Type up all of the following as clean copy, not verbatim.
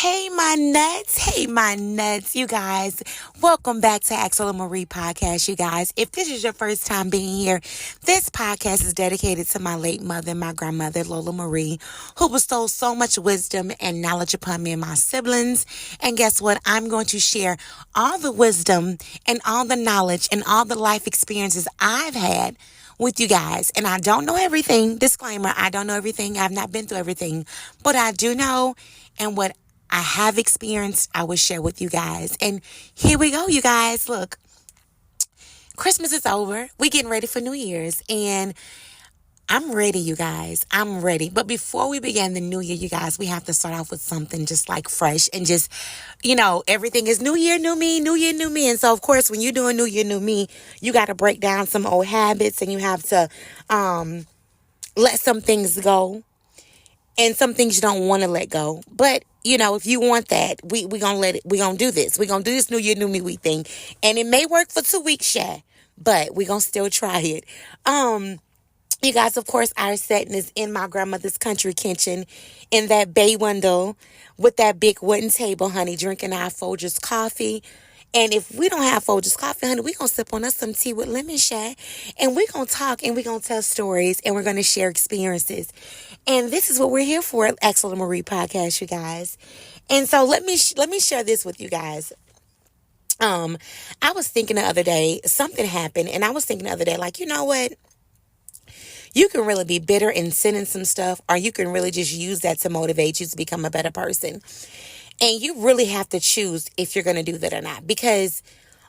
Hey, my nuts, you guys. Welcome back to Axel and Marie podcast, you guys. If this is your first time being here, this podcast is dedicated to my late mother, my grandmother, Lola Marie, who bestowed so much wisdom and knowledge upon me and my siblings. And guess what? I'm going to share all the wisdom and all the knowledge and all the life experiences I've had with you guys. And I don't know everything. Disclaimer, I don't know everything. I've not been through everything. But I do know, and what I have experienced, I will share with you guys. And here we go, you guys. Look, Christmas is over. We're getting ready for New Year's. And I'm ready, you guys. I'm ready. But before we begin the new year, you guys, we have to start off with something just like fresh and just, everything is new year, new me, new year, new me. And so, of course, when you're doing new year, new me, you got to break down some old habits and you have to let some things go and some things you don't want to let go. But, if you want that, we going to let it, we going to do this. We going to do this new year, new me week thing. And it may work for 2 weeks, but we going to still try it. You guys, of course, our setting is in my grandmother's country kitchen in that bay window with that big wooden table, honey, drinking our Folgers coffee. And if we don't have Folgers coffee, honey, we're going to sip on us some tea with lemon shy. And we're going to talk and we're going to tell stories and we're going to share experiences. And this is what we're here for at Axel and Marie podcast, you guys. And so let me share this with you guys. I was thinking the other day, something happened. And I was thinking the other day, like, you know what? You can really be bitter and sin in some stuff, or you can really just use that to motivate you to become a better person. And you really have to choose if you're going to do that or not, because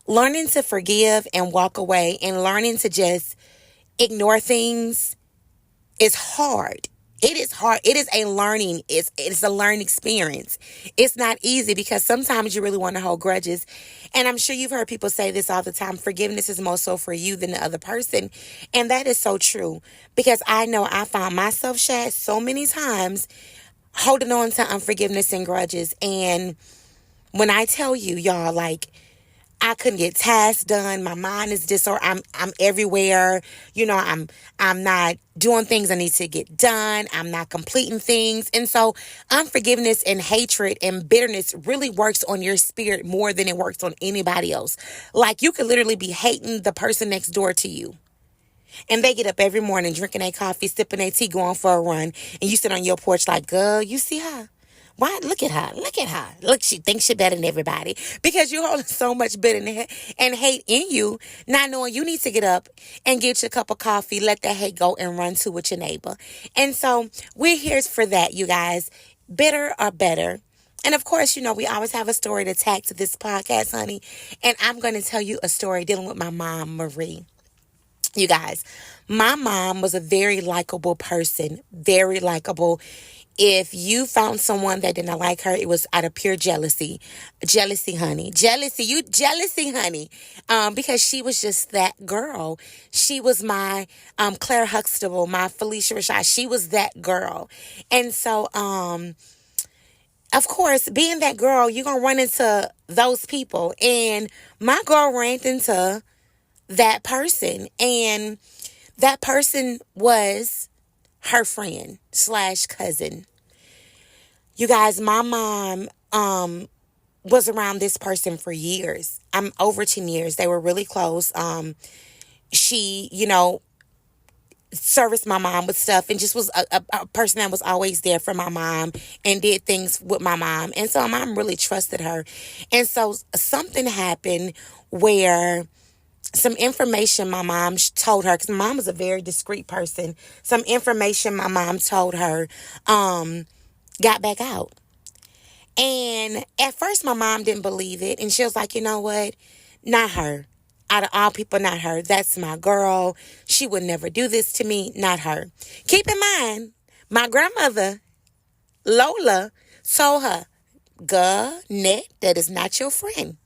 learning to forgive and walk away and learning to just ignore things is hard. It is hard. It is a learning. It's a learning experience. It's not easy because sometimes you really want to hold grudges. And I'm sure you've heard people say this all the time. Forgiveness is more so for you than the other person. And that is so true because I know I found myself, Shad, so many times holding on to unforgiveness and grudges. And when I tell you, y'all, like, I couldn't get tasks done. My mind is disorganized. I'm everywhere. I'm not doing things I need to get done. I'm not completing things. And so unforgiveness and hatred and bitterness really works on your spirit more than it works on anybody else. Like, you could literally be hating the person next door to you. And they get up every morning drinking their coffee, sipping their tea, going for a run. And you sit on your porch like, girl, you see her? Why? Look at her. Look at her. Look, she thinks she's better than everybody. Because you're holding so much bitterness and hate in you, not knowing you need to get up and get your cup of coffee, let that hate go and run to with your neighbor. And so we're here for that, you guys. Bitter or better. And of course, we always have a story to tag to this podcast, honey. And I'm going to tell you a story dealing with my mom, Marie. You guys, my mom was a very likable person, very likable. If you found someone that did not like her, it was out of pure jealousy. Jealousy, honey. Jealousy, honey. Because she was just that girl. She was my Claire Huxtable, my Felicia Rashad. She was that girl. And so, of course, being that girl, you're going to run into those people. And my girl ran into that person. And that person was her friend / cousin. You guys, my mom was around this person for years. I'm over 10 years. They were really close. She, serviced my mom with stuff and just was a person that was always there for my mom and did things with my mom. And so my mom really trusted her. And so something happened where some information my mom told her, because my mom was a very discreet person. Some information my mom told her got back out. And at first my mom didn't believe it. And she was like, you know what? Not her. Out of all people, not her. That's my girl. She would never do this to me. Not her. Keep in mind, my grandmother, Lola, told her, girl, Net, that is not your friend.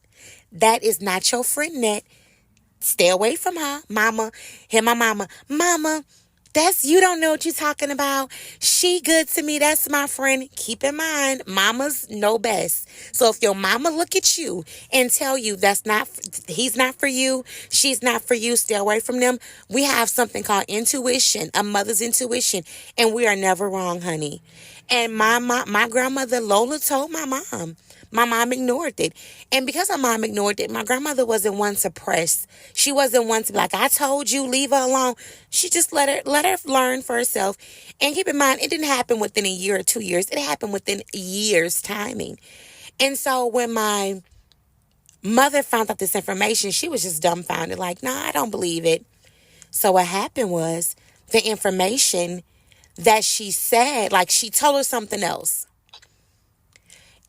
That is not your friend, Net. Stay away from her, mama. Hear my mama. Mama, you don't know what you're talking about. She good to me. That's my friend. Keep in mind, mamas know best. So if your mama look at you and tell you he's not for you, she's not for you, stay away from them. We have something called intuition, a mother's intuition, and we are never wrong, honey. And my grandmother Lola told my mom. My mom ignored it. And because my mom ignored it, my grandmother wasn't one to press. She wasn't one to be like, I told you, leave her alone. She just let her learn for herself. And keep in mind, it didn't happen within a year or 2 years. It happened within years timing. And so when my mother found out this information, she was just dumbfounded, like, nah, I don't believe it. So what happened was the information that she said, like she told her something else.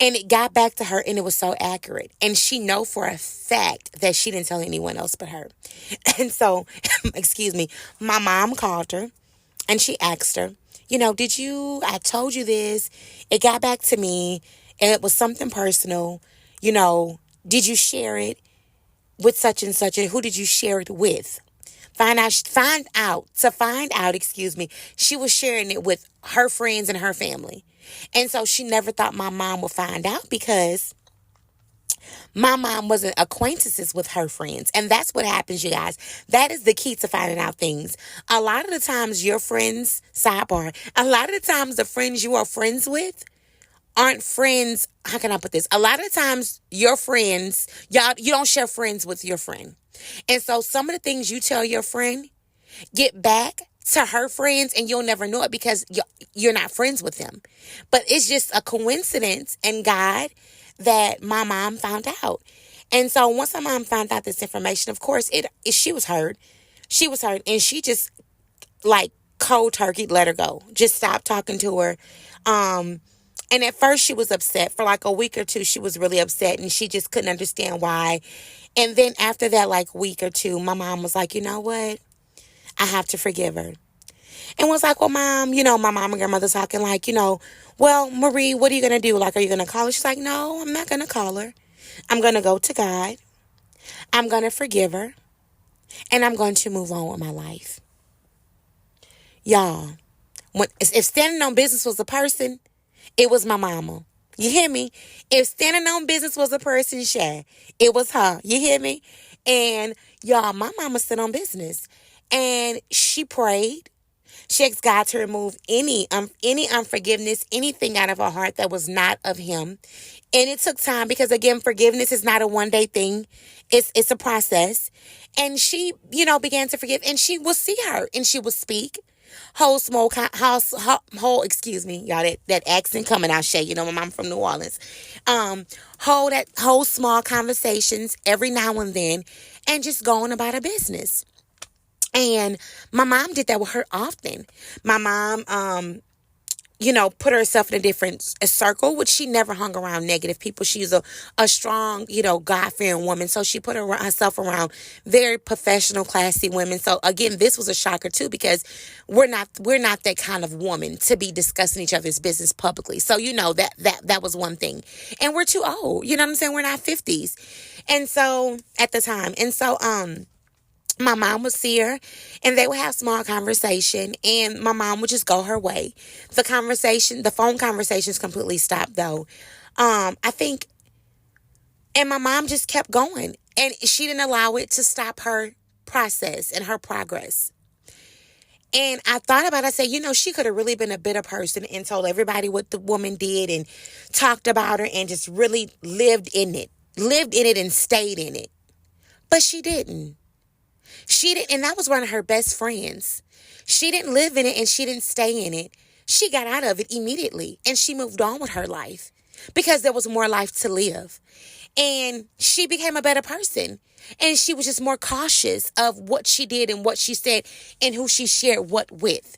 And it got back to her and it was so accurate. And she know for a fact that she didn't tell anyone else but her. And so, excuse me, my mom called her and she asked her, I told you this. It got back to me. And it was something personal. Did you share it with such and such? And who did you share it with? To find out, excuse me, she was sharing it with her friends and her family. And so she never thought my mom would find out because my mom wasn't acquaintances with her friends. And that's what happens, you guys. That is the key to finding out things. A lot of the times your friends, sidebar, a lot of the times the friends you are friends with aren't friends. How can I put this? A lot of the times your friends, you don't share friends with your friend. And so some of the things you tell your friend get back to her friends and you'll never know it because you're not friends with them. But it's just a coincidence and God that my mom found out. And so once my mom found out this information, of course, she was hurt. She was hurt and she just like cold turkey let her go. Just stopped talking to her. And at first she was upset. For like a week or two, she was really upset and she just couldn't understand why. And then after that, like week or two, my mom was like, you know what? I have to forgive her. And was like, well, mom, my mom and grandmother talking like, well, Marie, what are you going to do? Like, are you going to call her? She's like, no, I'm not going to call her. I'm going to go to God. I'm going to forgive her. And I'm going to move on with my life. Y'all, if standing on business was a person, it was my mama. You hear me? If standing on business was a person, it was her. You hear me? And y'all, my mama stood on business. And she prayed. She asked God to remove any unforgiveness, anything out of her heart that was not of him. And it took time because, again, forgiveness is not a one-day thing. It's a process. And she, began to forgive. And she will see her and she will speak. Excuse me, y'all, that accent coming out, Shay. My mom from New Orleans. Whole small conversations every now and then and just going about her business. And my mom did that with her often. My mom, put herself in a different circle, which she never hung around negative people. She's a strong, God-fearing woman. So she put herself around very professional, classy women. So again, this was a shocker too, because we're not that kind of woman to be discussing each other's business publicly. So, that was one thing. And we're too old. You know what I'm saying? We're not 50s. And so at the time, my mom would see her and they would have small conversation and my mom would just go her way. The phone conversations completely stopped though. I think, and my mom just kept going and she didn't allow it to stop her process and her progress. And I thought about it, I said, she could have really been a bitter person and told everybody what the woman did and talked about her and just really lived in it and stayed in it. But she didn't. She didn't, and that was one of her best friends. She didn't live in it and she didn't stay in it. She got out of it immediately and she moved on with her life because there was more life to live. And she became a better person. And she was just more cautious of what she did and what she said and who she shared what with.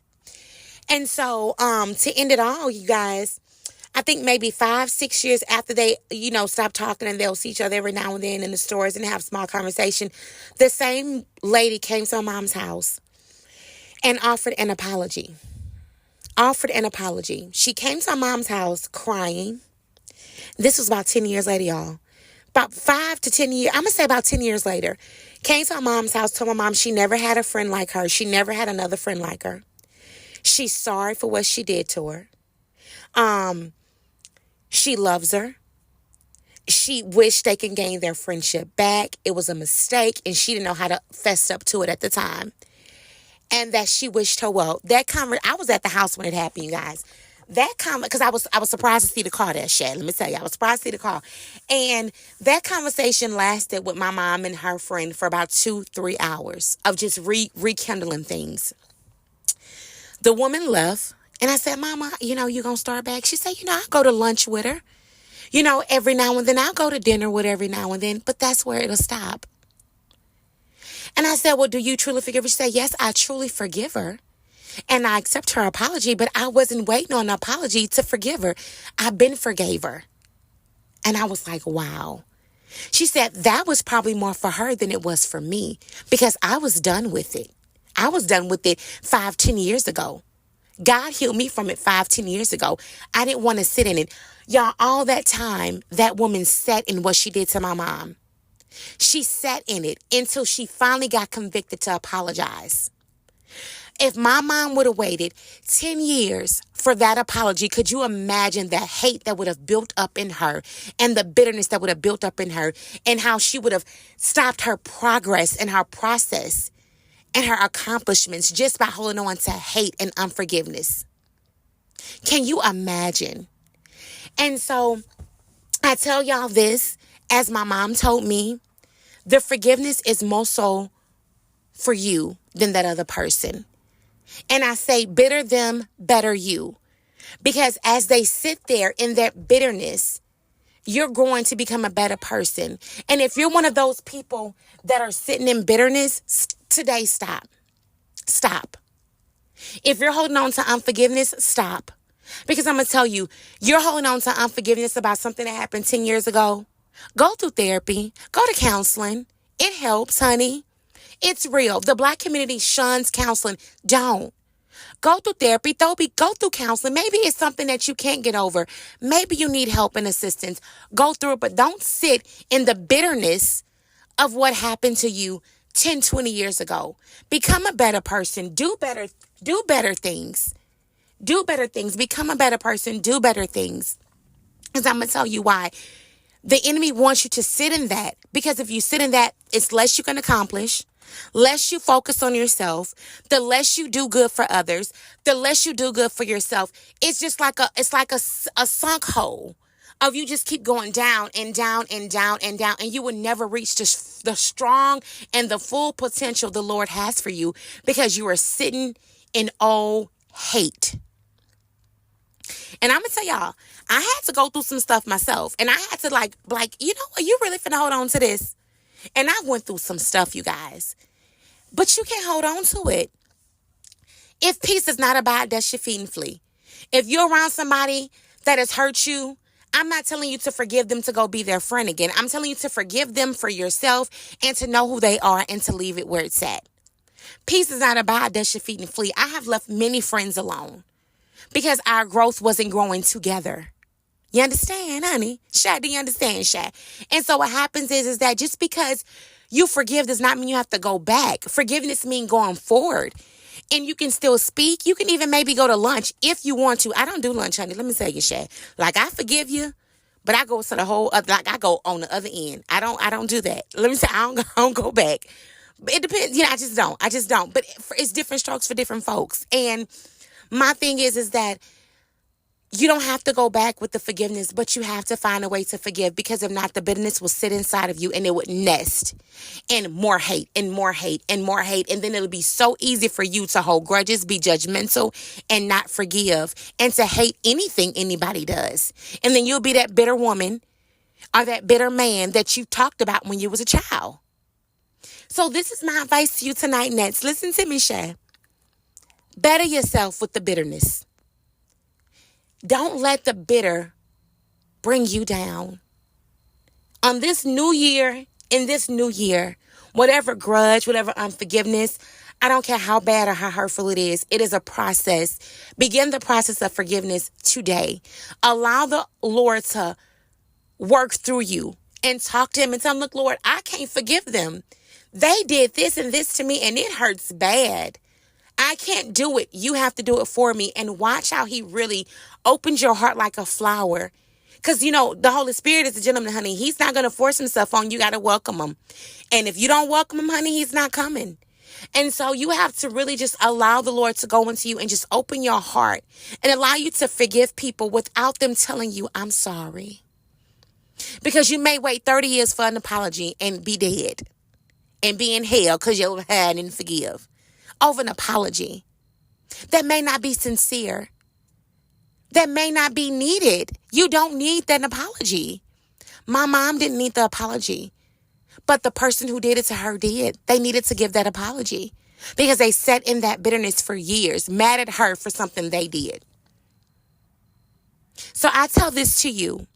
And so, to end it all, you guys, I think maybe 5-6 years after they, stop talking and they'll see each other every now and then in the stores and have small conversation, the same lady came to my mom's house and offered an apology. She came to my mom's house crying. This was about 10 years later, y'all. About 5 to 10 years, I'm going to say about 10 years later. Came to my mom's house, told my mom she never had a friend like her. She never had another friend like her. She's sorry for what she did to her. She loves her. She wished they can gain their friendship back. It was a mistake, and she didn't know how to fess up to it at the time. And that she wished her well. I was at the house when it happened, you guys. because I was surprised to see the car there, Shay. Let me tell you, I was surprised to see the car. And that conversation lasted with my mom and her friend for about 2-3 hours of just rekindling things. The woman left, and I said, Mama, you gonna start back? She said, I go to lunch with her. Every now and then I'll go to dinner with her every now and then, but that's where it'll stop. And I said, well, do you truly forgive her? She said, yes, I truly forgive her. And I accept her apology, but I wasn't waiting on an apology to forgive her. I've been forgave her. And I was like, wow. She said that was probably more for her than it was for me because I was done with it. I was done with it 5-10 years ago. God healed me from it 5-10 years ago. I didn't want to sit in it. Y'all, all that time, that woman sat in what she did to my mom. She sat in it until she finally got convicted to apologize. If my mom would have waited 10 years for that apology, could you imagine the hate that would have built up in her and the bitterness that would have built up in her and how she would have stopped her progress and her process and her accomplishments just by holding on to hate and unforgiveness? Can you imagine? And so I tell y'all this, as my mom told me, the forgiveness is more so for you than that other person. And I say, bitter them, better you. Because as they sit there in that bitterness, you're going to become a better person. And if you're one of those people that are sitting in bitterness, today stop. Stop. If you're holding on to unforgiveness, stop. Because I'm going to tell you, you're holding on to unforgiveness about something that happened 10 years ago. Go through therapy. Go to counseling. It helps, honey. It's real. The Black community shuns counseling. Don't. Go through therapy. Go through counseling. Maybe it's something that you can't get over. Maybe you need help and assistance. Go through it, but don't sit in the bitterness of what happened to you 10, 20 years ago. Become a better person. Do better things. Do better things. Become a better person. Do better things. Because I'm going to tell you why. The enemy wants you to sit in that. Because if you sit in that, it's less you can accomplish. Less you focus on yourself, the less you do good for others, the less you do good for yourself. It's just like a sunk hole of you just keep going down and down and down and down, and you will never reach the strong and the full potential the Lord has for you because you are sitting in old hate. And I'm gonna tell y'all, I had to go through some stuff myself, and I had to like, you really finna hold on to this? And I went through some stuff, you guys. But you can't hold on to it. If peace is not abide, dust your feet and flee. If you're around somebody that has hurt you, I'm not telling you to forgive them to go be their friend again. I'm telling you to forgive them for yourself and to know who they are and to leave it where it's at. Peace is not abide, dust your feet and flee. I have left many friends alone because our growth wasn't growing together. You understand, honey? Shad, do you understand, Shad? And so what happens is that just because you forgive does not mean you have to go back. Forgiveness means going forward. And you can still speak. You can even maybe go to lunch if you want to. I don't do lunch, honey. Let me tell you, Shad. Like, I forgive you, but I go to the whole other, like I go on the other end. I don't do that. Let me say, I don't go back. But it depends. I just don't. But it's different strokes for different folks. And my thing is that you don't have to go back with the forgiveness, but you have to find a way to forgive, because if not, the bitterness will sit inside of you and it would nest in more hate and more hate and more hate. And then it'll be so easy for you to hold grudges, be judgmental, and not forgive, and to hate anything anybody does. And then you'll be that bitter woman or that bitter man that you talked about when you was a child. So this is my advice to you tonight, Nets. Listen to me, Shay. Better yourself with the bitterness. Don't let the bitter bring you down. On this new year, in this new year, whatever grudge, whatever unforgiveness, I don't care how bad or how hurtful it is a process. Begin the process of forgiveness today. Allow the Lord to work through you and talk to him and tell him, look, Lord, I can't forgive them. They did this and this to me and it hurts bad. I can't do it. You have to do it for me. And watch how he really opens your heart like a flower. Because, the Holy Spirit is a gentleman, honey. He's not going to force himself on you. You got to welcome him. And if you don't welcome him, honey, he's not coming. And so you have to really just allow the Lord to go into you and just open your heart and allow you to forgive people without them telling you, I'm sorry. Because you may wait 30 years for an apology and be dead and be in hell because you had and forgive over an apology that may not be sincere, that may not be needed. You don't need that apology. My mom didn't need the apology, but the person who did it to her did. They needed to give that apology because they sat in that bitterness for years, mad at her for something they did. So I tell this to you,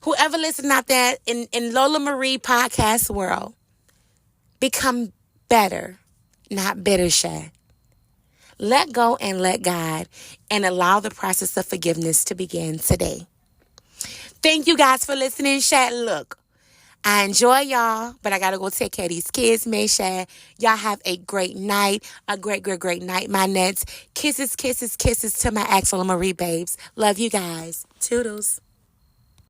whoever listens out there in Lola Marie podcast world, become better, not bitter, Shay. Let go and let God and allow the process of forgiveness to begin today. Thank you guys for listening, Shay. Look, I enjoy y'all, but I got to go take care of these kids, Shay. Y'all have a great night, a great, great, great night, my nets. Kisses, kisses, kisses to my Axel and Marie babes. Love you guys. Toodles.